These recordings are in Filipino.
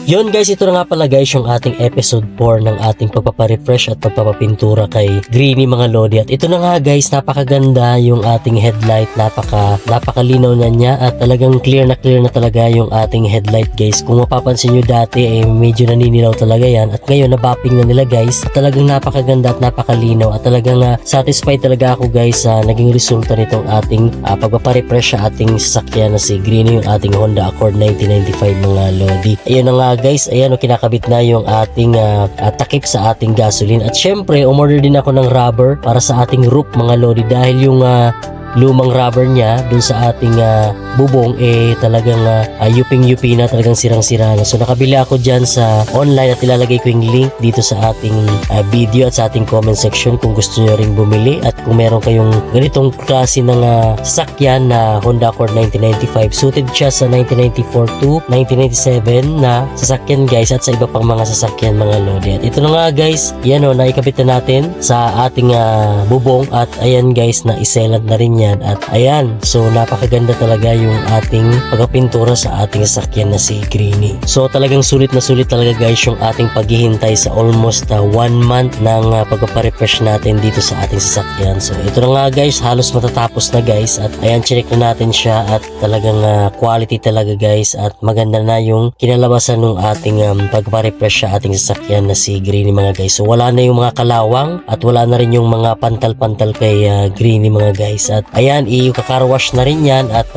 Yun guys, ito na nga pala guys yung ating episode 4 ng ating pagpaparefresh at pagpapapintura kay Greenie mga lodi. At ito na nga guys, napakaganda yung ating headlight, napakalinaw na niya at talagang clear na talaga yung ating headlight guys. Kung mapapansin nyo dati ay medyo naninilaw talaga yan at ngayon nabapping na nila guys. At talagang napakaganda at napakalinaw at talagang satisfied talaga ako guys sa naging resulta nitong ating pagpaparefresh sa ating sasakyan na si Greenie, yung ating Honda Accord 1995 mga lodi. Ayun na nga guys, ayan kinakabit na yung ating takip sa ating gasoline at syempre umorder din ako ng rubber para sa ating roof mga lodi dahil yung lumang rubber niya dun sa ating bubong talagang yuping-yupi na, talagang sirang-sira na. So nakabili ako dyan sa online at ilalagay ko yung link dito sa ating video at sa ating comment section kung gusto nyo ring bumili at kung meron kayong ganitong klase ng sasakyan na Honda Accord 1995. Suited siya sa 1994 to 1997 na sasakyan guys at sa iba pang mga sasakyan mga lodi. At ito na nga guys, yan naikabit na natin sa ating bubong at ayan guys, na iselant na rin yan. At ayan, so napakaganda talaga yung ating pagpapintura sa ating sasakyan na si Greenie. So talagang sulit na sulit talaga guys yung ating paghihintay sa almost 1 month ng pagpaparefresh natin dito sa ating sasakyan. So ito na nga guys, halos matatapos na guys at ayan, chinek na natin siya at talagang quality talaga guys at maganda na yung kinalabasan ng ating pagpaparefresh sa ating sasakyan na si Greenie mga guys. So wala na yung mga kalawang at wala na rin yung mga pantal-pantal kay Greenie mga guys. At ayan, i-car-wash na rin yan at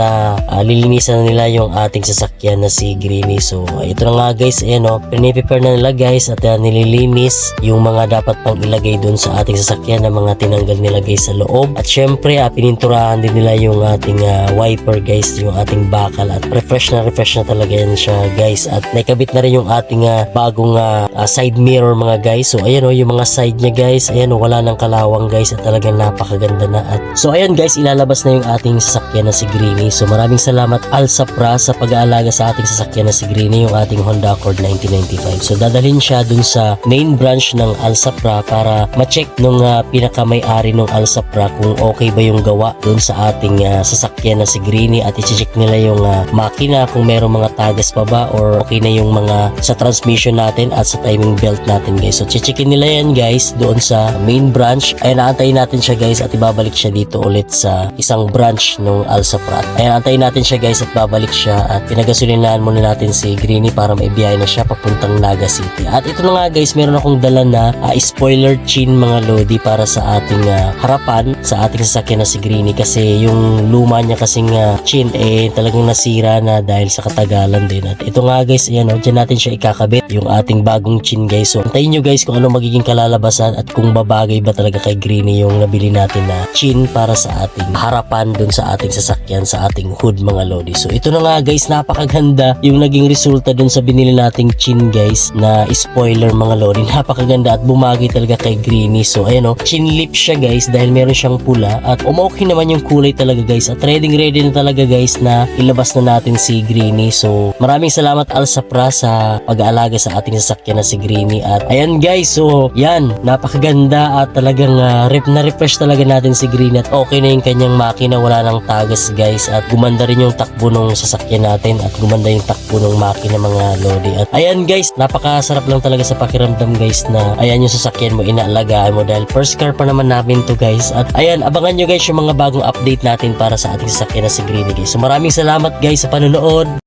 lilinisan na nila yung ating sasakyan na si Greenie. So ito na nga guys, ayan prepare na nila guys at nililinis yung mga dapat pang ilagay dun sa ating sasakyan na mga tinanggal nila guys sa loob. At syempre pininturahan din nila yung ating wiper guys, yung ating bakal at refresh na talaga yan siya guys. At naikabit na rin yung ating bagong side mirror mga guys. So ayan yung mga side niya guys, ayan wala nang kalawang guys at talagang napakaganda na. At so ayan guys, ilalabas na yung ating sasakyan na si Greenie. So maraming salamat Alsapra sa pag-aalaga sa ating sasakyan na si Greenie, yung ating Honda Accord 1995. So dadalhin siya dun sa main branch ng Alsapra para ma-check nung pinaka-may-ari ng Alsapra kung okay ba yung gawa dun sa ating sasakyan na si Greenie at i-check nila yung makina kung merong mga tagas pa ba or okay na yung mga sa transmission natin at sa timing belt natin guys. So checkin nila yan guys doon sa main branch. Ay naantayin natin siya guys at ibabalik siya dito ulit sa isang branch ng Alsapra. Ayan, antayin natin siya guys at babalik siya at pinagasolinahan muna natin si Greenie para maibiyahe na siya papuntang Naga City. At ito na nga guys, meron akong dala na spoiler chin mga lodi para sa ating harapan sa ating sasakyan na si Greenie kasi yung luma niya kasing chin talagang nasira na dahil sa katagalan din. At ito nga guys, ayan dyan natin siya ikakabit yung ating bagong chin guys. So antayin nyo guys kung ano magiging kalalabasan at kung babagay ba talaga kay Greenie yung nabili natin na chin para sa ating harapan dun sa ating sasakyan, sa ating hood mga lodi. So ito na nga guys, napakaganda yung naging resulta dun sa binili nating chin guys na spoiler mga lodi. Napakaganda at bumagay talaga kay Greenie. So ayan chin lip siya guys dahil meron siyang pula at umokay naman yung kulay talaga guys at ready na talaga guys na ilabas na natin si Greenie. So maraming salamat Alsapra sa pag-aalaga sa ating sasakyan na si Greenie. At ayan guys, so yan, napakaganda at talagang na-refresh talaga natin si Greenie at okay na yung kanyang makina, wala nang tagas guys at gumanda rin yung takbo ng sasakyan natin at gumanda yung takbo ng makina mga lodi. At ayan guys, napakasarap lang talaga sa pakiramdam guys na ayan yung sasakyan mo, inaalagaan mo dahil first car pa naman namin to guys. At ayan, abangan nyo guys yung mga bagong update natin para sa ating sasakyan na si Greenie guys. So maraming salamat guys sa panonood.